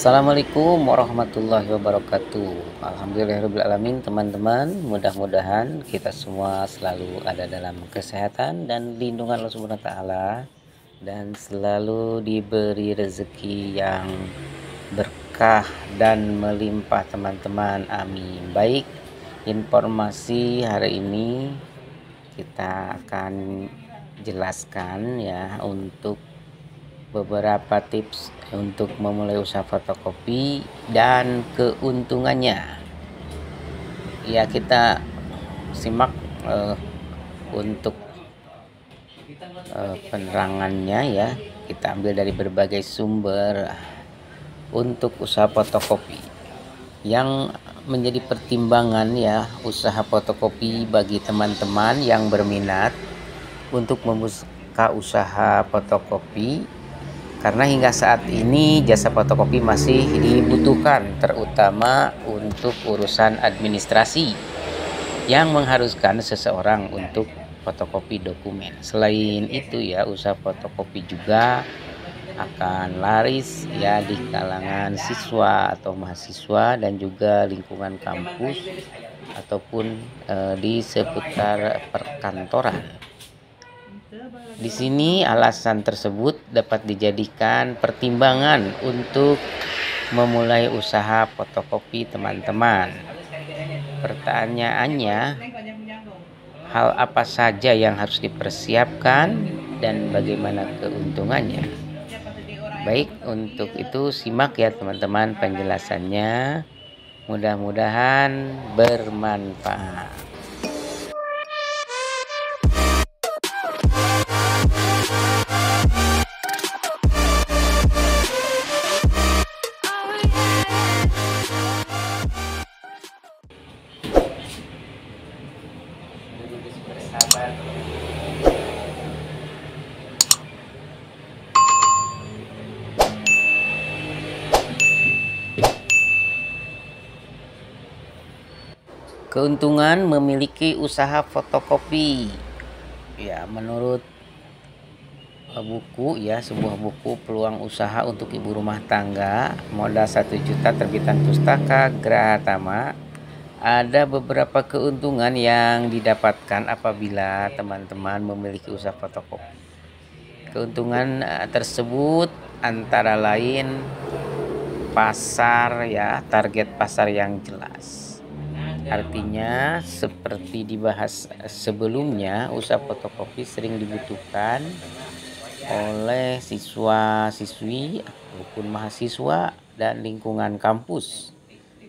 Assalamualaikum warahmatullahi wabarakatuh. Alhamdulillahirrahmanirrahim teman-teman. Mudah-mudahan kita semua selalu ada dalam kesehatan dan lindungan Allah Subhanahu wa taala dan selalu diberi rezeki yang berkah dan melimpah teman-teman. Amin. Baik, informasi hari ini kita akan jelaskan ya untuk beberapa tips untuk memulai usaha fotokopi dan keuntungannya. Ya, kita simak untuk penerangannya ya. Kita ambil dari berbagai sumber untuk usaha fotokopi. Yang menjadi pertimbangan ya usaha fotokopi bagi teman-teman yang berminat untuk membuka usaha fotokopi, karena hingga saat ini jasa fotokopi masih dibutuhkan, terutama untuk urusan administrasi yang mengharuskan seseorang untuk fotokopi dokumen. Selain itu ya, usaha fotokopi juga akan laris ya di kalangan siswa atau mahasiswa dan juga lingkungan kampus ataupun di seputar perkantoran. Di sini alasan tersebut dapat dijadikan pertimbangan untuk memulai usaha fotokopi teman-teman. Pertanyaannya, hal apa saja yang harus dipersiapkan dan bagaimana keuntungannya? Baik, untuk itu simak ya teman-teman penjelasannya. Mudah-mudahan bermanfaat. Keuntungan memiliki usaha fotokopi. Ya, menurut buku ya, sebuah buku peluang usaha untuk ibu rumah tangga, modal 1 juta terbitan Pustaka Gratama, ada beberapa keuntungan yang didapatkan apabila teman-teman memiliki usaha fotokopi. Keuntungan tersebut antara lain pasar ya, target pasar yang jelas. Artinya seperti dibahas sebelumnya, usaha fotokopi sering dibutuhkan oleh siswa-siswi maupun mahasiswa dan lingkungan kampus.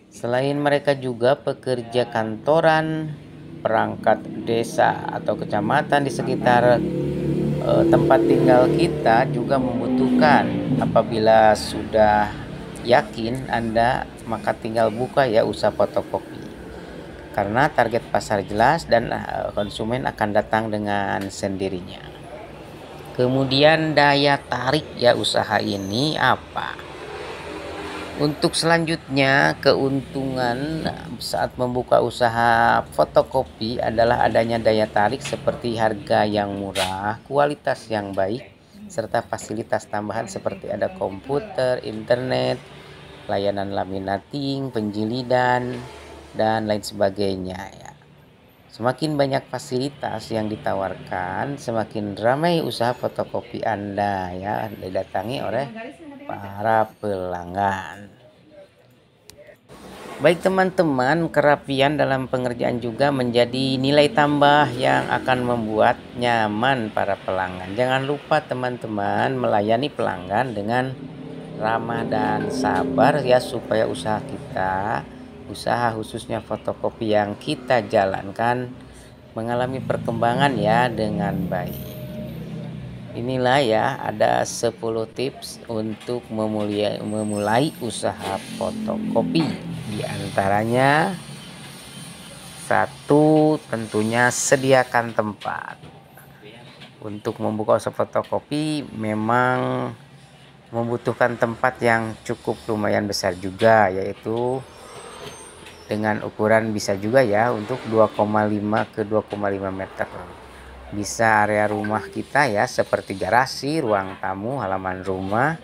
Selain mereka juga pekerja kantoran, perangkat desa atau kecamatan di sekitar tempat tinggal kita juga membutuhkan. Apabila sudah yakin Anda, maka tinggal buka ya usaha fotokopi. Karena target pasar jelas dan konsumen akan datang dengan sendirinya. Kemudian daya tarik ya usaha ini apa? Untuk selanjutnya, keuntungan saat membuka usaha fotokopi adalah adanya daya tarik seperti harga yang murah, kualitas yang baik, serta fasilitas tambahan seperti ada komputer, internet, layanan laminating, penjilidan, dan lain sebagainya ya. Semakin banyak fasilitas yang ditawarkan, semakin ramai usaha fotokopi Anda ya didatangi oleh para pelanggan. Baik teman-teman, kerapian dalam pengerjaan juga menjadi nilai tambah yang akan membuat nyaman para pelanggan. Jangan lupa teman-teman melayani pelanggan dengan ramah dan sabar ya, supaya usaha kita, usaha khususnya fotokopi yang kita jalankan mengalami perkembangan ya dengan baik. Inilah ya, ada 10 tips untuk memulai usaha fotokopi. Di antaranya, 1, tentunya sediakan tempat. Untuk membuka usaha fotokopi memang membutuhkan tempat yang cukup lumayan besar juga, yaitu dengan ukuran bisa juga ya untuk 2,5 ke 2,5 meter. Bisa area rumah kita ya, seperti garasi, ruang tamu, halaman rumah,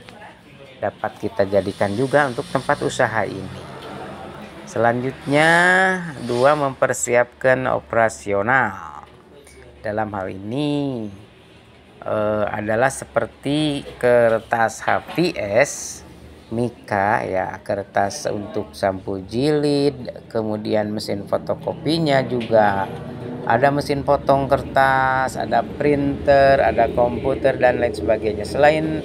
dapat kita jadikan juga untuk tempat usaha ini. Selanjutnya, 2. Mempersiapkan operasional. Dalam hal ini adalah seperti kertas HVS, mika ya, kertas untuk sampul jilid, kemudian mesin fotokopinya juga ada, mesin potong kertas, ada printer, ada komputer dan lain sebagainya. Selain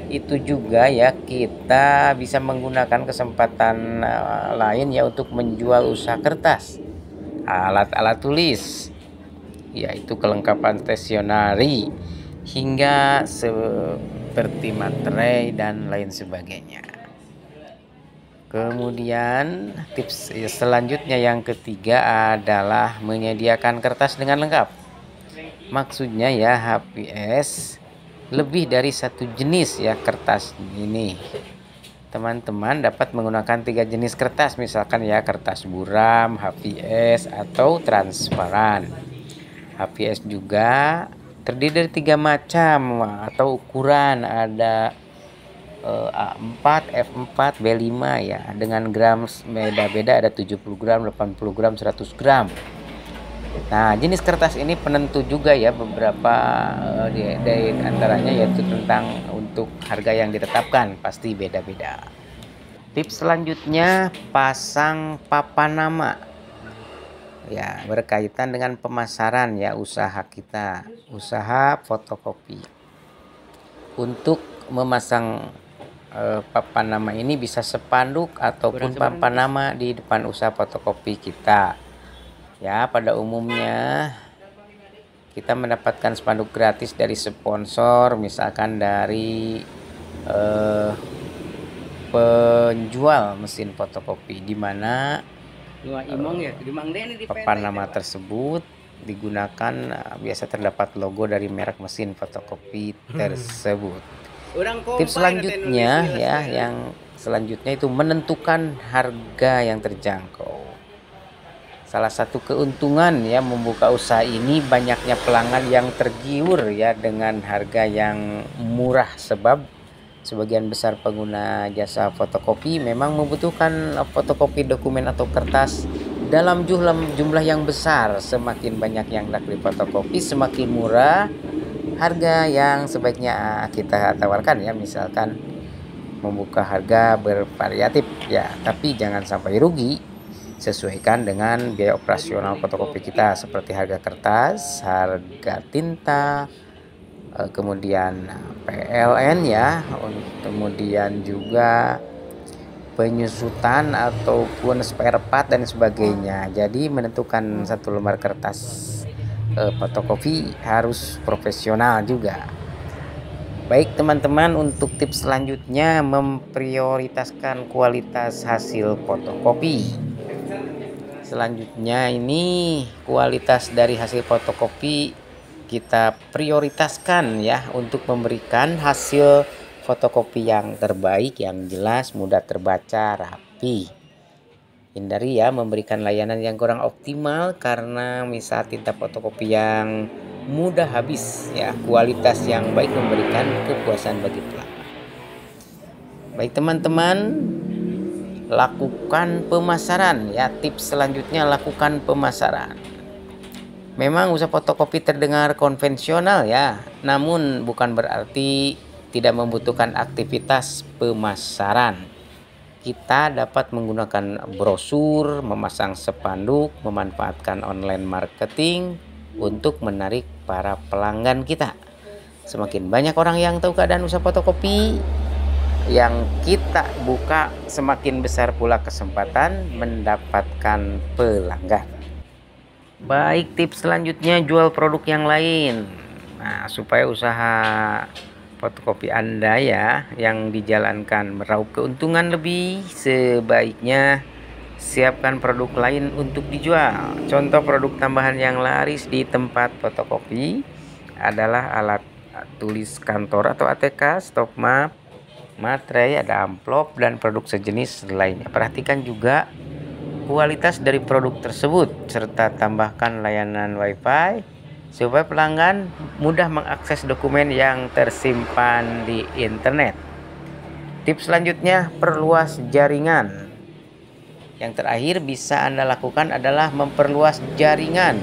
itu juga ya, kita bisa menggunakan kesempatan lain ya untuk menjual usaha kertas, alat-alat tulis, yaitu kelengkapan stasionari hingga seperti materai dan lain sebagainya. Kemudian tips selanjutnya yang ketiga adalah menyediakan kertas dengan lengkap. Maksudnya ya, HVS lebih dari satu jenis ya kertas ini. Teman-teman dapat menggunakan 3 jenis kertas, misalkan ya kertas buram, HVS atau transparan. HVS juga terdiri dari 3 macam atau ukuran, ada A4, F4, B5 ya, dengan gram beda-beda, ada 70 gram, 80 gram, 100 gram. Nah, jenis kertas ini penentu juga ya, beberapa dari antaranya yaitu tentang untuk harga yang ditetapkan pasti beda-beda. Tips selanjutnya, pasang papan nama. Ya, berkaitan dengan pemasaran ya usaha kita, usaha fotokopi. Untuk memasang papan nama ini bisa spanduk ataupun papan nama di depan usaha fotokopi kita. Ya, pada umumnya kita mendapatkan spanduk gratis dari sponsor, misalkan dari penjual mesin fotokopi, di mana papan nama tersebut digunakan biasa terdapat logo dari merek mesin fotokopi tersebut. Tips selanjutnya ya, yang selanjutnya itu menentukan harga yang terjangkau. Salah satu keuntungan ya membuka usaha ini, banyaknya pelanggan yang tergiur ya dengan harga yang murah, sebab sebagian besar pengguna jasa fotokopi memang membutuhkan fotokopi dokumen atau kertas dalam jumlah yang besar. Semakin banyak yang hendak difotokopi, semakin murah harga yang sebaiknya kita tawarkan ya. Misalkan membuka harga bervariatif ya, tapi jangan sampai rugi. Sesuaikan dengan biaya operasional fotokopi kita, seperti harga kertas, harga tinta, kemudian PLN ya, kemudian juga penyusutan ataupun spare part dan sebagainya. Jadi menentukan satu lembar kertas fotokopi harus profesional juga. Baik teman-teman, untuk tips selanjutnya, memprioritaskan kualitas hasil fotokopi. Selanjutnya ini kualitas dari hasil fotokopi kita prioritaskan ya, untuk memberikan hasil fotokopi yang terbaik, yang jelas, mudah terbaca, rapi. Hindari ya memberikan layanan yang kurang optimal, karena misal tinta fotokopi yang mudah habis ya. Kualitas yang baik memberikan kepuasan bagi pelanggan. Baik teman-teman, lakukan pemasaran ya. Tips selanjutnya, lakukan pemasaran. Memang usaha fotokopi terdengar konvensional ya, namun bukan berarti tidak membutuhkan aktivitas pemasaran. Kita dapat menggunakan brosur, memasang spanduk, memanfaatkan online marketing untuk menarik para pelanggan kita. Semakin banyak orang yang tahu keadaan usaha fotokopi yang kita buka, semakin besar pula kesempatan mendapatkan pelanggan. Baik, tips selanjutnya, jual produk yang lain. Nah, supaya usaha fotokopi Anda ya yang dijalankan meraup keuntungan lebih, sebaiknya siapkan produk lain untuk dijual. Contoh produk tambahan yang laris di tempat fotokopi adalah alat tulis kantor atau ATK, stop map, materai, ada amplop, dan produk sejenis lainnya. Perhatikan juga kualitas dari produk tersebut, serta tambahkan layanan WiFi supaya pelanggan mudah mengakses dokumen yang tersimpan di internet. Tips selanjutnya, perluas jaringan. Yang terakhir bisa Anda lakukan adalah memperluas jaringan.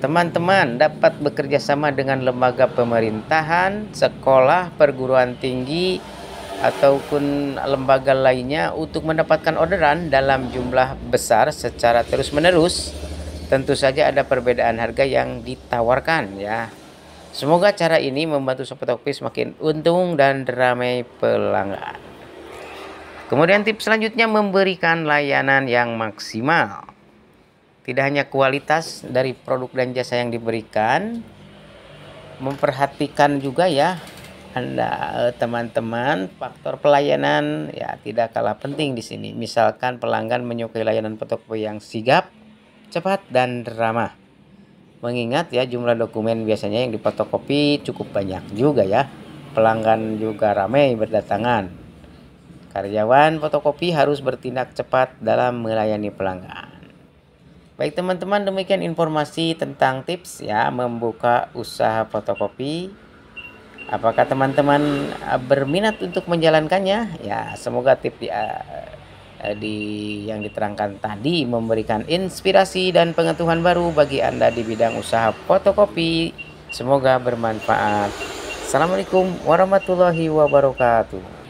Teman-teman dapat bekerja sama dengan lembaga pemerintahan, sekolah, perguruan tinggi, ataupun lembaga lainnya untuk mendapatkan orderan dalam jumlah besar secara terus-menerus. Tentu saja ada perbedaan harga yang ditawarkan ya. Semoga cara ini membantu Sobat Tokopedia semakin untung dan ramai pelanggan. Kemudian tips selanjutnya, memberikan layanan yang maksimal. Tidak hanya kualitas dari produk dan jasa yang diberikan, memperhatikan juga ya Anda teman-teman faktor pelayanan ya tidak kalah penting di sini. Misalkan pelanggan menyukai layanan Tokopedia yang sigap, cepat dan ramah. Mengingat ya jumlah dokumen biasanya yang difotokopi cukup banyak juga ya. Pelanggan juga ramai berdatangan. Karyawan fotokopi harus bertindak cepat dalam melayani pelanggan. Baik teman-teman, demikian informasi tentang tips ya membuka usaha fotokopi. Apakah teman-teman berminat untuk menjalankannya? Ya, semoga tips yang diterangkan tadi memberikan inspirasi dan pengetahuan baru bagi Anda di bidang usaha fotokopi. Semoga bermanfaat. Assalamualaikum warahmatullahi wabarakatuh.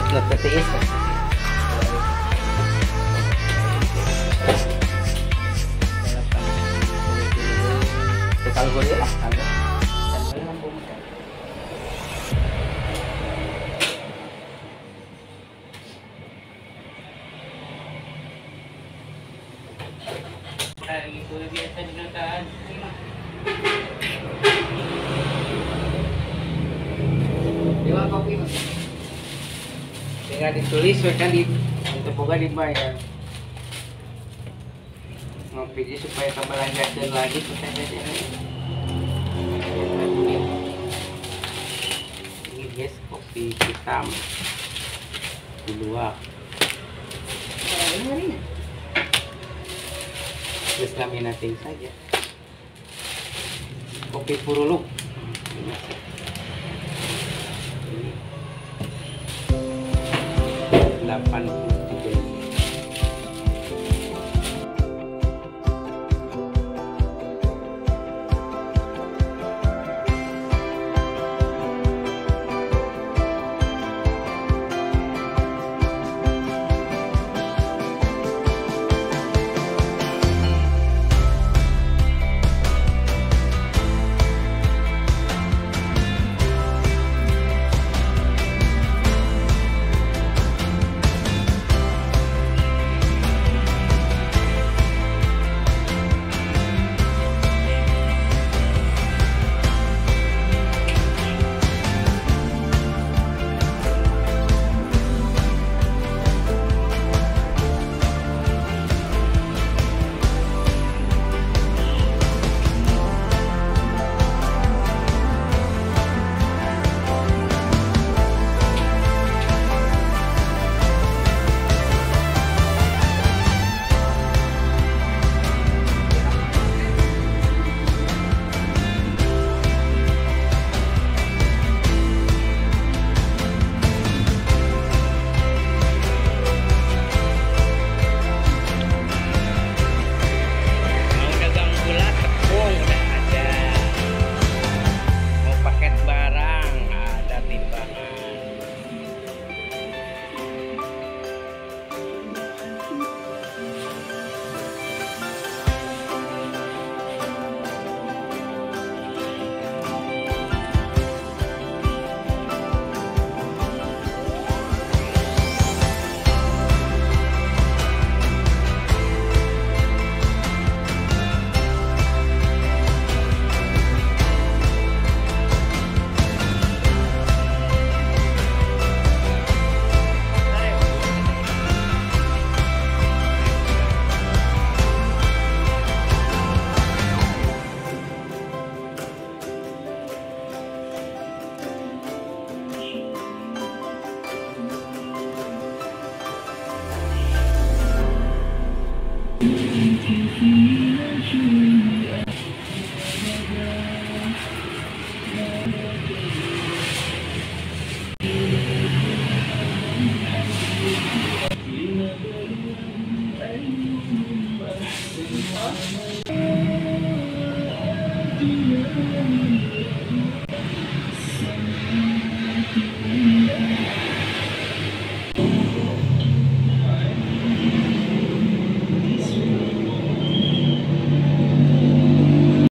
Slot PTS kalau boleh lah gitu biasa digunakan. Dewa kopi mas. Tinggal ditulis kan untuk boga dibayar. Ngopi supaya kebelanjakan lagi kita saja. Ini guys kopi hitam dua. Terus kami nating saja. Kopi Puruluk. 80